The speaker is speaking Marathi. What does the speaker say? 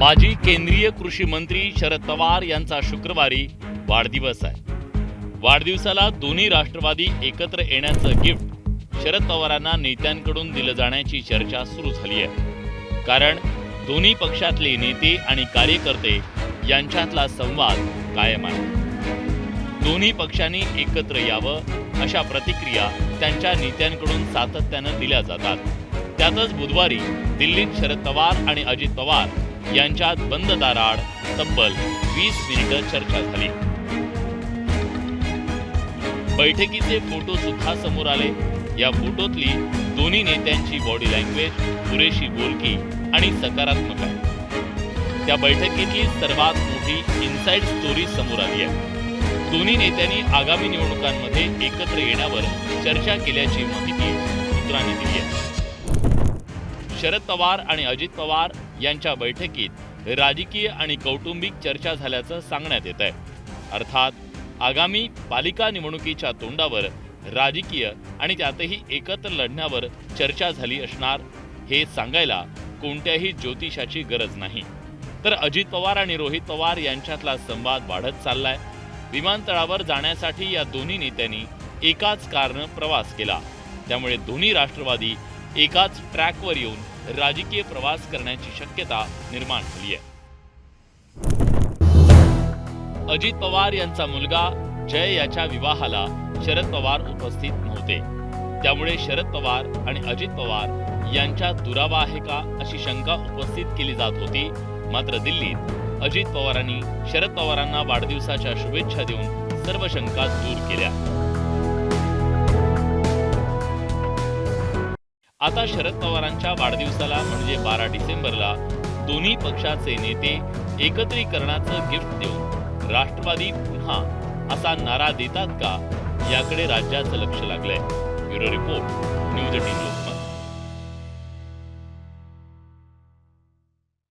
माजी केंद्रीय कृषी मंत्री शरद पवार यांचा शुक्रवारी वाढदिवस आहे। वाढदिवसाला दोन्ही राष्ट्रवादी एकत्र येण्याचं गिफ्ट शरद पवारांना नेत्यांकडून दिलं जाण्याची चर्चा सुरू झाली आहे। कारण दोन्ही पक्षातले नेते आणि कार्यकर्ते यांच्यातला संवाद कायम आहे। दोन्ही पक्षांनी एकत्र यावं अशा प्रतिक्रिया त्यांच्या नेत्यांकडून सातत्यानं दिल्या जातात। त्यातच बुधवारी दिल्लीत शरद पवार आणि अजित पवार यांच्यात बंद दाराआड तब्बल 20 मिनिटं चर्चा झाली। बैठकीचे फोटो सुद्धा समोर आले। या फोटोतली दोन्ही नेत्यांची बॉडी लँग्वेज पुरेशी बोलकी आणि सकारात्मक आहे। त्या बैठकीतली सर्वात मोठी इनसाइड स्टोरी समोर आली आहे। दोन्ही नेत्यांनी आगामी निवडणुकांमध्ये एकत्र येण्यावर चर्चा केल्याची माहिती सूत्रांनी दिली आहे। शरद पवार आणि अजित पवार यांच्या बैठकीत राजकीय आणि कौटुंबिक चर्चा झाल्याचं सांगण्यात येत आहे। अर्थात आगामी पालिका निवडणुकीच्या तोंडावर राजकीय आणि त्यातही एकत्र लढण्यावर चर्चा झाली असणार हे सांगायला कोणत्याही ज्योतिषाची गरज नाही। तर अजित पवार आणि रोहित पवार यांच्यातला संवाद वाढत चाललाय। विमानतळावर जाण्यासाठी या दोन्ही नेत्यांनी एकाच कारनं प्रवास केला। त्यामुळे दोन्ही राष्ट्रवादी एकाच ट्रॅकवर येऊन राजकीय प्रवास करण्याची शक्यता निर्माण झाली आहे। अजित पवार यांचा मुलगा जय याच्या विवाहाला शरद पवार उपस्थित नव्हते। त्यामुळे शरद पवार आणि अजित पवार यांच्यात दुरावा आहे का अशी शंका उपस्थित केली जात होती। मात्र दिल्लीत अजित पवारांनी शरद पवारांना वाढदिवसाच्या शुभेच्छा देऊन सर्व शंका दूर केल्या। आता शरद पवारांच्या वाढदिवसाला म्हणजे 12 डिसेंबरला दोन्ही पक्षाचे नेते एकत्रीकरणाचं गिफ्ट देऊन राष्ट्रवादी पुन्हा असा नारा देतात का याकडे राज्याचं लक्ष लागलंय। Bureau report, news 18 Lokmat.